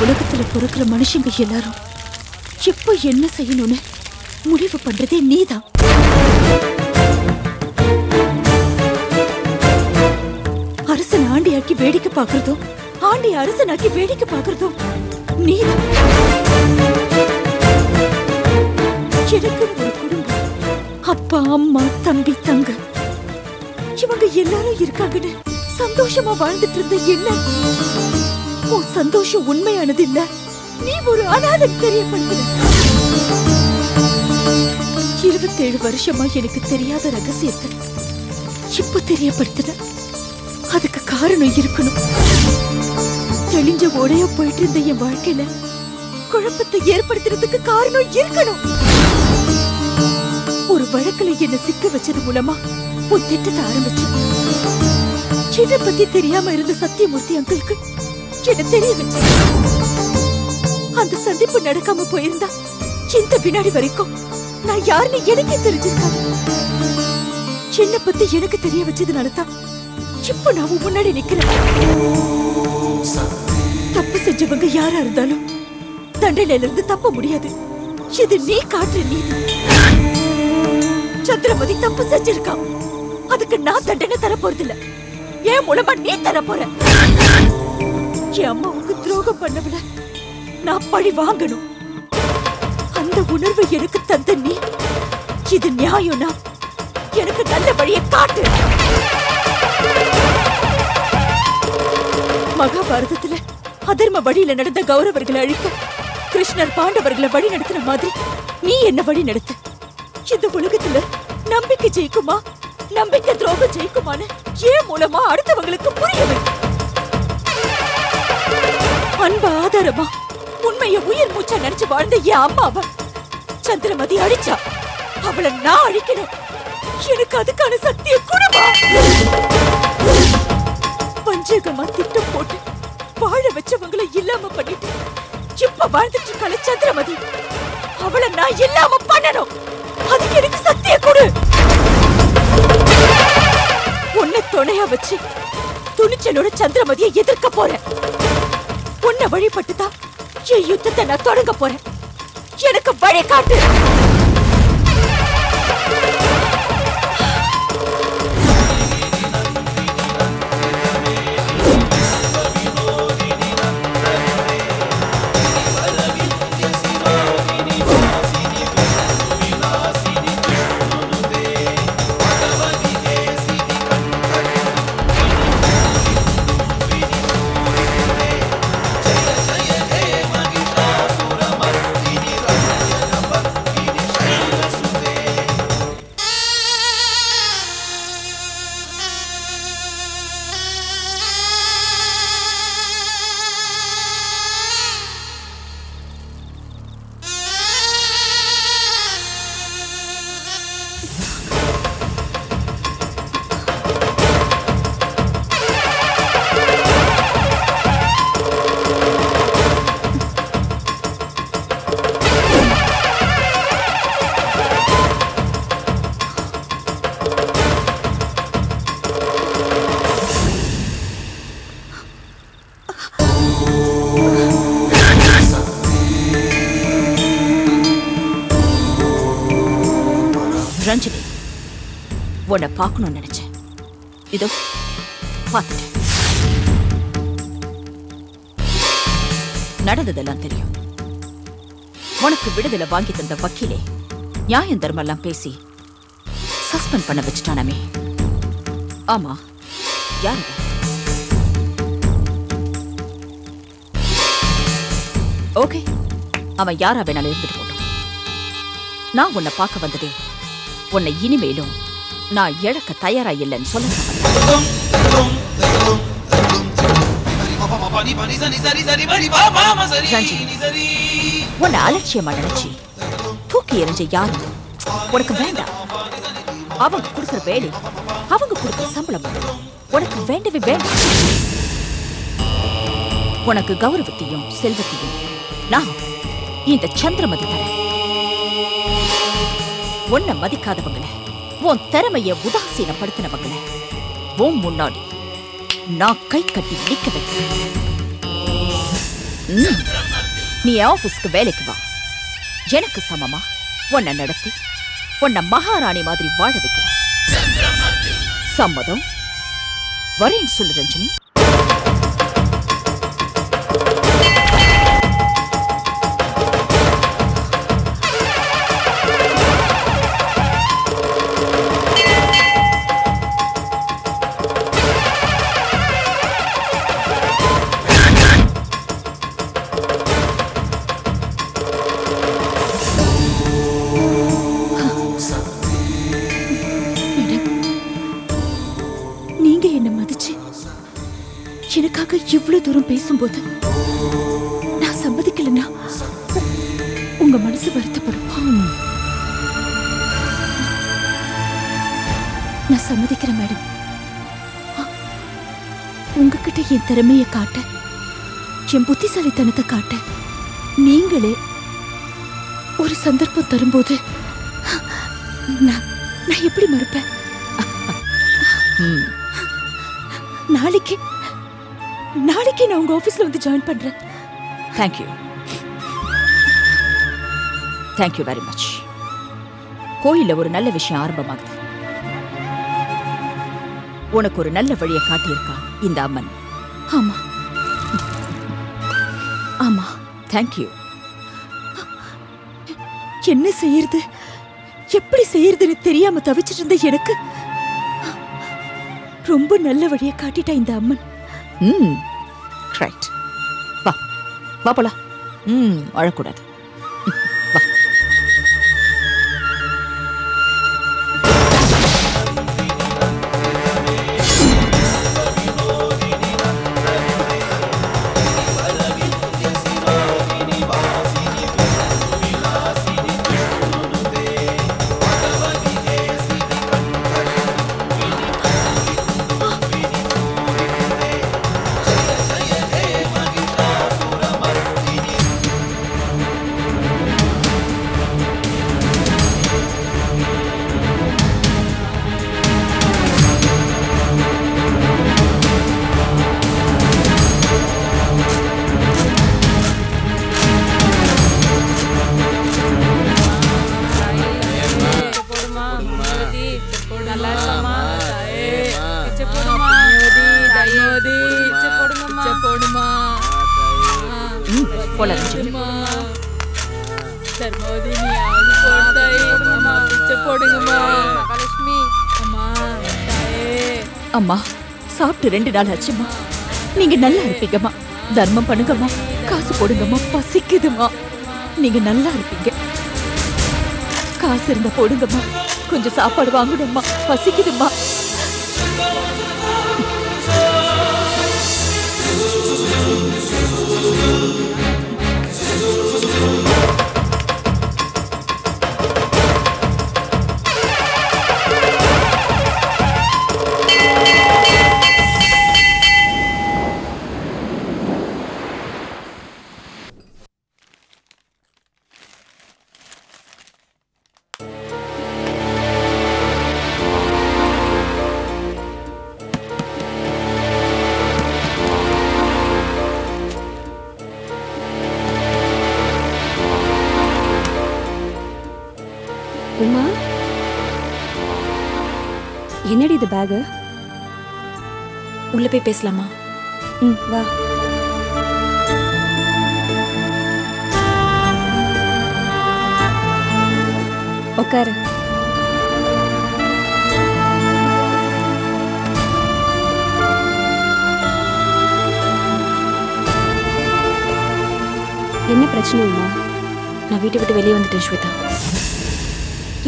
உலகத்துல பிறக்கிற மனுஷங்க எல்லாரும் எப்ப என்ன செய்யணும்னு முடிவு பண்றதே நீதான். அரசன் ஆண்டியாக்கி வேடிக்கை பாக்குறதும் ஆண்டி அரசனாக்கி வேடிக்கை பாக்குறதும் நீதான். எனக்கு ஒரு குடும்பம், அப்பா அம்மா தம்பி தங்க இவங்க எல்லாரும் இருக்காங்கன்னு சந்தோஷமா வாழ்ந்துட்டு இருந்த என்ன உன் சந்தோஷம் உண்மையானது இல்ல, நீ ஒரு அனாதை தெரியப்படுத்த. 27 வருஷமா எனக்கு தெரியாத ரகசியத்தை இப்ப தெரியப்படுத்த. அதுக்கு காரணம் இருக்கணும். தெளிஞ்ச ஓடையா போயிட்டு இருந்த என் வாழ்க்கையில குழப்பத்தை ஏற்படுத்துறதுக்கு காரணம் இருக்கணும். ஒரு வழக்குல என்ன சிக்க வச்சது மூலமா உன் திட்டத்தை ஆரம்பிச்சு என்னை பத்தி தெரியாம இருந்த சத்தியமூர்த்தி அங்கிளுக்கு என்ன தெரிய வச்சு. அந்த சந்திப்பு நடக்காம போயிருந்தா இந்த வினாடி வரைக்கும் நான் யாருன்னு எனக்கே தெரிஞ்சிருக்காது. என்னை பத்தி எனக்கு தெரிய வச்சதுனாலதான் இப்ப நான் முன்னாடி நிக்கிறேன். தப்பு செஞ்சவங்க யாரா இருந்தாலும் தண்டனையில இருந்து தப்ப முடியாது. இது நீ காட்டுற நீதி. சந்திரமதி தப்பு செஞ்சிருக்கான், அதுக்கு நான் தண்டனை தர போறதில்ல. ஏன் மூலமா நீ தர போற? என் அம்மாவுக்கு துரோகம் பண்ணவள நான் பழி வாங்கணும். அந்த உணர்வு எனக்கு தந்த நீ இது நியாயம்னா எனக்கு நல்ல வழியை காட்டு. மகாபாரதத்துல அதர்ம வழியில நடந்த கௌரவர்களை அழிக்க கிருஷ்ணர் பாண்டவர்களை வழி நடத்துற மாதிரி நீ என்ன வழி நடத்து. இந்த உலகத்துல நம்பிக்கை ஜெயிக்குமா நம்பிக்கை துரோகம் ஜெயிக்குமான்னு ஏன் மூலமா அடுத்தவங்களுக்கு புரியவே. அன்பு ஆதாரமா உண்மைய உயிர் மூச்சா நினைச்சு வாழ்ந்த என் அம்மாவ சந்திரமதி அழிச்சா. அவளை நான் அழிக்கணும். எனக்கு அதுக்கான சக்தியை கொடுமா. பஞ்சகமா திட்டம் போட்டு வாழ வச்சவங்களை இல்லாம பண்ணிட்டு இப்ப வாழ்ந்துட்டு இருக்காள சந்திரமதி, அவளை நான் இல்லாம பண்ணணும். அதுக்கு எனக்கு சக்தியை கொடு. உன்னை துணையா வச்சு துணிச்சலோட சந்திரமதியை எதிர்க்க போறேன். உன்னை வழிபட்டுதான் என் யுத்தத்தை நான் தொடங்க போறேன். எனக்கு வழி காட்டு. ரஞ்சினி, உன்னை பார்க்கணும்னு நினைச்சேன். இதோ பார்த்துட்டேன். நடந்ததெல்லாம் தெரியும். உனக்கு விடுதலை வாங்கி தந்த வக்கீலே நியாயம் தர்மெல்லாம் பேசி சஸ்பெண்ட் பண்ண வச்சுட்டானமே. ஆமா, யாரு? ஓகே, அவன் யாரா வேணாலும் இருந்துட்டு போட்டோம். நான் உன்னை பார்க்க வந்ததே உன்னை இனிமேலும் நான் இழக்க தயாரா இல்லைன்னு சொல்ல. உன்னை அலட்சியமா நினைச்சு தூக்கி எறிஞ்ச யாரும் உனக்கு வேண்டாம். அவங்க கொடுக்கிற வேலை, அவங்க கொடுக்கிற சம்பளம் உனக்கு வேண்டவே வேண்டாம். உனக்கு கௌரவத்தையும் செல்வத்தையும் நான் இந்த சந்திரமதி தரேன். உன்னை மதிக்காதவங்களை, உன் திறமைய உதாசீனப்படுத்தினவங்களை உன் முன்னாடி நான் கை கட்டி நிக்க வைக்கிறேன். நீ ஆபீஸ்க்கு வேலைக்கு வா. எனக்கு சமமா உன்னை நடத்தி உன்னை மகாராணி மாதிரி வாழ வைக்கிறேன். சம்மதம்? வரேன்னு சொல்லு ரஞ்சினி. எனக்காக இவ்வளவு தூரம் பேசும்போது நான் சம்மதிக்கலன்னா உங்க மனசு வருத்தப்படும். நான் சம்மதிக்கிறேன் மேடம். உங்ககிட்ட என் திறமையை காட்ட, என் புத்திசாலித்தனத்தை காட்ட நீங்களே ஒரு சந்தர்ப்பம் தரும்போது நான் எப்படி மறுப்பேன்? நாளைக்கு நான் உங்க ஆபீஸ்ல வந்து ஜாயின் பண்றேன். Thank you very much. கோயில்ல ஒரு நல்ல விஷயம் ஆரம்பமாகுது. உனக்கு ஒரு நல்ல வழியை காட்டியிருக்கா இந்த அம்மன். ஆமா ஆமா, தேங்க்யூ. என்ன செய்யறது, எப்படி செய்யறதுன்னு தெரியாம தவிச்சிட்டு இருந்த எனக்கு ரொம்ப நல்ல வழியை காட்டிட்டா இந்த அம்மன். ரைட். வா வா போலாம். அழக்கூடாது. வா. அம்மா சாப்பிட்டு 2 நாள் ஆச்சுமா. நீங்க நல்லா இருப்பீங்கம்மா. தர்மம் பண்ணுங்கம்மா. காசு போடுங்கம்மா. பசிக்குதுமா. நீங்க நல்லா இருப்பீங்க. காசு இருந்தா போடுங்கம்மா. கொஞ்சம் சாப்பாடு வாங்கணும்மா. பசிக்குதும்மா. உமா, என்னடி இது பேக்? உள்ள போய் பேசலாமா? வா. உட்காரு. என்ன பிரச்சனை உமா? நான் வீட்டை விட்டு வெளியே வந்துட்டேன் ஸ்வேதா.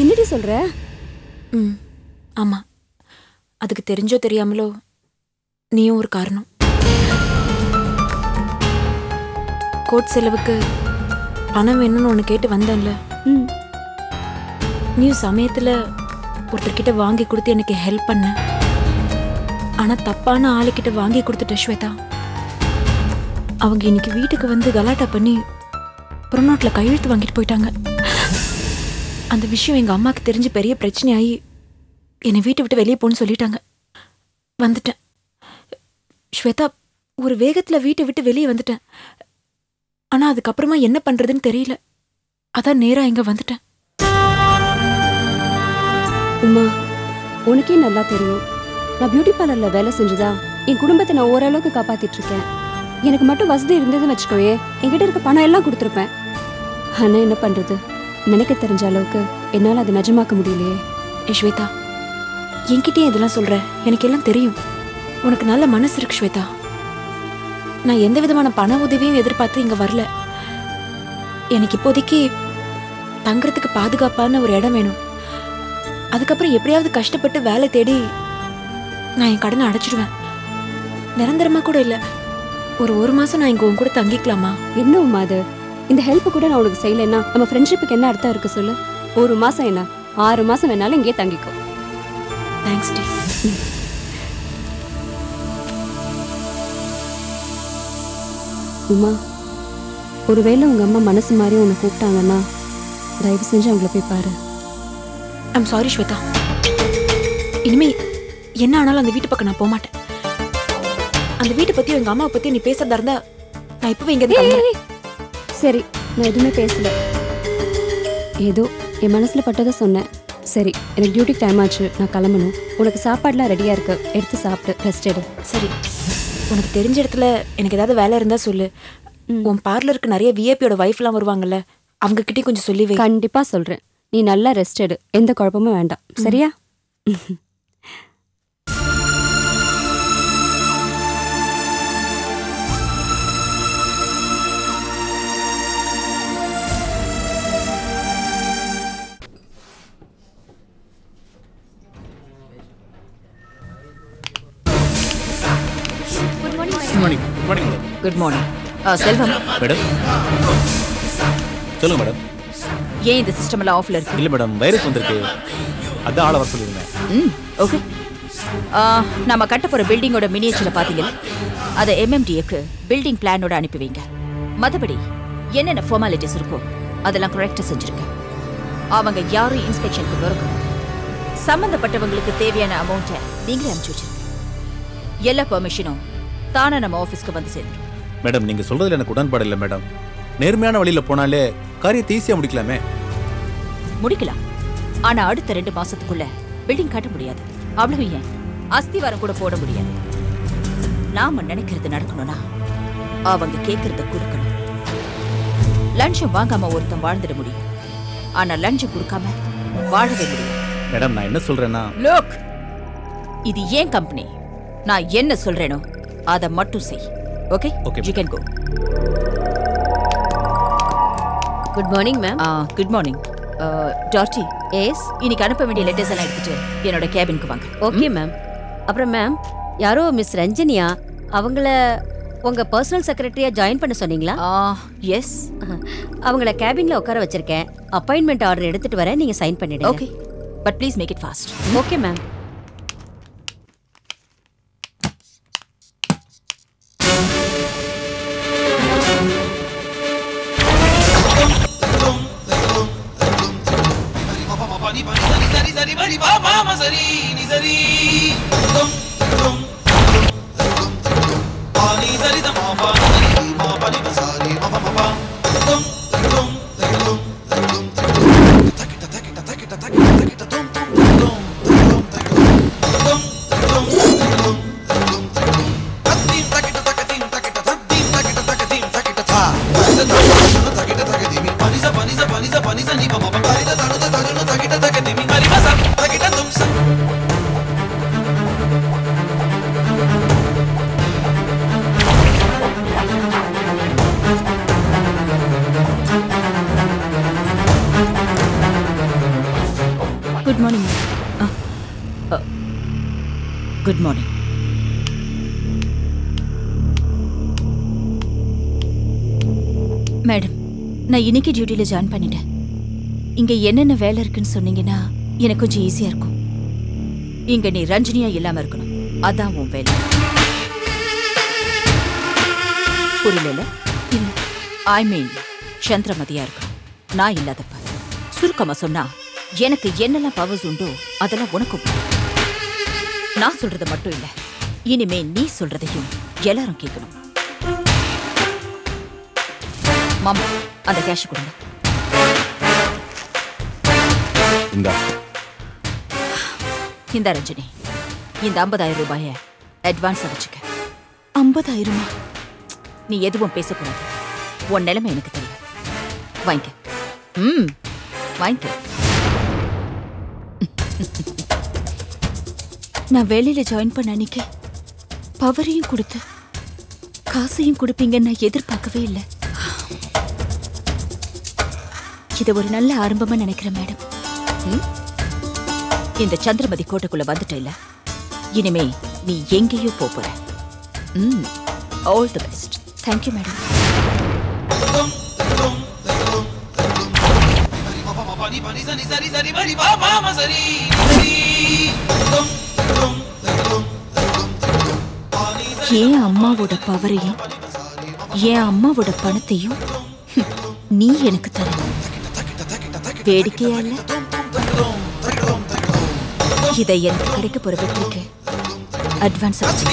என்னடி சொல்ற? ஆமா, அதுக்கு தெரிஞ்சோ தெரியாமலோ நீயும் ஒரு காரணம். கோட் செலவுக்கு பணம் வேணும்னு ஒன்று கேட்டு வந்தேன்ல, நீ சமயத்துல ஒருத்தர்கிட்ட வாங்கி கொடுத்து எனக்கு ஹெல்ப் பண்ண. ஆனா தப்பான ஆளுக்கிட்ட வாங்கி கொடுத்துட்ட ஸ்வேதா. அவங்க இன்னைக்கு வீட்டுக்கு வந்து கலாட்டா பண்ணி புறநாட்டில் கையெழுத்து வாங்கிட்டு போயிட்டாங்க. அந்த விஷயம் எங்க அம்மாக்கு தெரிஞ்சு பெரிய பிரச்சனையாகி என்னை வீட்டை விட்டு வெளியே போன்னு சொல்லிட்டாங்க. வந்துட்டேன் ஸ்வேதா. ஒரு வேகத்துல வீட்டை விட்டு வெளியே வந்துட்டேன். ஆனா அதுக்கப்புறமா என்ன பண்றதுன்னு தெரியல. அதான் நேரா இங்க வந்துட்டேன். உமா, உனக்கே நல்லா தெரியும், நான் பியூட்டி பார்லர்ல வேலை செஞ்சுதா என் குடும்பத்தை நான் ஓரளவுக்கு காப்பாத்திட்டு இருக்கேன். எனக்கு மட்டும் வசதி இருந்ததுன்னு வச்சுக்கோயே, என்கிட்ட இருக்க பணம் எல்லாம் கொடுத்துருப்பேன். ஆனா என்ன பண்றது, நினைக்க தெரிஞ்ச அளவுக்கு என்னால அதை நிஜமாக்க முடியலையே. ஸ்வேதா, என்கிட்டயே இதெல்லாம் சொல்ற, எனக்கு எல்லாம் தெரியும். உனக்கு நல்ல மனசு இருக்கு ஸ்வேதா. நான் எந்த விதமான பண உதவியும் எதிர்பார்த்து இங்க வரல. எனக்கு இப்போதைக்கு தங்குறதுக்கு பாதுகாப்பான ஒரு இடம் வேணும். அதுக்கப்புறம் எப்படியாவது கஷ்டப்பட்டு வேலை தேடி நான் என் கடனை அடைச்சிடுவேன். நிரந்தரமா கூட இல்ல, ஒரு மாசம் நான் இங்க உன் கூட தங்கிக்கலாமா? என்ன உமா அது, இந்த ஹெல்ப் கூட நான் உனக்கு செய்யலைன்னா நம்ம ஃப்ரெண்ட்ஷிப்புக்கு என்ன அர்த்தம் இருக்கு சொல்லு? 1 மாசம் என்ன 6 மாசம் வேணாலும் இங்கே தங்கிக்கோ. Thanks D. உமா, ஒருவேளை உங்க அம்மா மனசு மாதிரி உன்னை கூப்பிட்டாங்கன்னா தயவு செஞ்சு அவங்கள போய் பாரு. ஐம் சாரி ஸ்வேதா, இனிமே என்ன ஆனாலும் அந்த வீட்டு பக்கம் நான் போக மாட்டேன். அந்த வீட்டை பத்தியும் எங்க அம்மாவை பத்தியும் நீ பேசுறதா இருந்தா நான் இப்பவே இங்க கிளம்புறேன். சரி, நான் எதுவுமே பேசல, ஏதோ என் மனசுல பட்டதை சொன்னேன். சரி, எனக்கு டியூட்டிக்கு டைம் ஆச்சு, நான் கிளம்பணும். உனக்கு சாப்பாடுலாம் ரெடியா இருக்கு, எடுத்து சாப்பிட்டு ரெஸ்ட் எடு. சரி, உனக்கு தெரிஞ்ச இடத்துல எனக்கு ஏதாவது வேலை இருந்தா சொல்லு. உன் பார்லருக்கு நிறைய விஐபியோட வைஃப்லாம் வருவாங்கல்ல, அவங்க கிட்டே கொஞ்சம் சொல்லி வை. கண்டிப்பா சொல்றேன். நீ நல்லா ரெஸ்ட் எடு, எந்த குழப்பமும் வேண்டாம், சரியா? Good morning. செல்வம் மேடம், சொல்லுங்க மேடம். ஏன் இந்த சிஸ்டம் எல்லாம் ஆஃப்ல இருக்கு? இல்ல மேடம், வைரஸ் வந்திருக்கு, அதான் ஆள வர சொல்லிருந்தேன். ஓகே. நம்ம கட்ட போற பில்டிங்கோட மினியேச்சரை பாத்தீங்களா? அதை MMDAக்கு பில்டிங் பிளானோட அனுப்பி வைங்க. மற்றபடி என்னென்ன ஃபார்மாலிட்டிஸ் இருக்கோ அதெல்லாம் கரெக்டா செஞ்சிருக்கேன். அவங்க யாரும் இன்ஸ்பெக்ஷனுக்கு வரக்கூடாது. சம்பந்தப்பட்டவங்களுக்கு தேவையான அமௌண்ட்டை நீங்களே அனுப்பிச்சு வச்சிருக்கேன். எல்லா பெர்மிஷனும் தானே நம்ம ஆஃபீஸ்க்கு வந்து சேர்ந்துடும். மேடம், நீங்க சொல்றதுல எனக்கு உடன்பாடு இல்லை மேடம். நேர்மையான வழியில போனாலே காரியத்தை ஈஸியா முடிக்கலாமே. முடிக்கலாம், ஆனா அடுத்த 2 மாசத்துக்குள்ள பில்டிங் கட்ட முடியாது. அவ்வளவு ஏன் அஸ்திவாரம் கூட போட முடியாது. நாம நினைக்கிறது நடக்கணும்னா அவங்க கேட்கறத கொடுக்கணும். லஞ்சம் வாங்காம ஒருத்தன் வாழ்ந்துட முடியும், ஆனா லஞ்சம் கொடுக்காம வாழவே முடியும். மேடம், நான் என்ன சொல்றேன்னா, லோக், இது ஏன் கம்பெனி. நான் என்ன சொல்றேனோ அதை மட்டும் செய். Okay? You can go. Good morning ma'am. Good morning. டார்ட்டி, எஸ், இன்னைக்கு அனுப்ப வேண்டிய லெட்டர்ஸ் எல்லாம் எடுத்துட்டு என்னோட கேபினுக்கு வாங்க. Okay ma'am. அப்புறம் மேம், யாரோ மிஸ் ரஞ்சனியா, அவங்கள உங்க பர்சனல் செக்ரட்டரியா ஜாயின் பண்ண சொன்னீங்களா? எஸ். அவங்கள கேபின்ல உட்கார வச்சிருக்கேன். அப்பாயின்மெண்ட் ஆர்டர் எடுத்துட்டு வரேன், நீங்க சைன் பண்ணிடுங்க. Okay, but please make it fast. Okay ma'am. Good morning. Good morning. Madam, நான் இன்னைக்கு டியூட்டியில ஜாயின் பண்ணிட்டேன். இங்க என்னென்ன வேலை இருக்குன்னு சொன்னீங்கன்னா எனக்கு கொஞ்சம் ஈஸியா இருக்கும். இங்க நீ ரஞ்சினியா இல்லாம இருக்கணும், அதான் உன் வேலை. புரியல? ஐ மீன் சந்திரமதியா இருக்கணும், நான் இல்லாதப்ப. சுருக்கமா சொன்னா, எனக்கு என்னெல்லாம் பவர்ஸ் உண்டோ அதெல்லாம் உனக்கும். நான் சொல்றது மட்டும் இல்ல, இனிமே நீ சொல்றதையும் எல்லாரும் கேட்கணும். மாமா அந்த கேஷ் கொடுங்க. இந்த ரஞ்சினி, இந்த 50,000 ரூபாய அட்வான்ஸ் வச்சுக்க. 50,000? நீ எதுவும் பேசக்கூடாது. உன் நிலைமை எனக்கு தெரியும். வாங்கிக்க. வாங்கிக்க. நான் வேலையில ஜாயின் பண்ண அன்னைக்கு பவரையும் கொடுத்து காசையும் கொடுப்பீங்கன்னு நான் எதிர்பார்க்கவே இல்லை. இதை ஒரு நல்ல ஆரம்பமா நினைக்கிறேன் மேடம். இந்த சந்திரமதி கோட்டைக்குள்ள வந்துட்ட இல்ல, இனிமே நீ எங்கேயோ போற. All the best. Thank you madam. என் அம்மாவோட பவரையும் என் அம்மாவோட பணத்தையும் நீ எனக்கு தர வேடிக்கையா இல்ல? இதை எனக்கு கிடைக்க போற வெற்றிக்கு அட்வான்ஸ் ஆச்சு.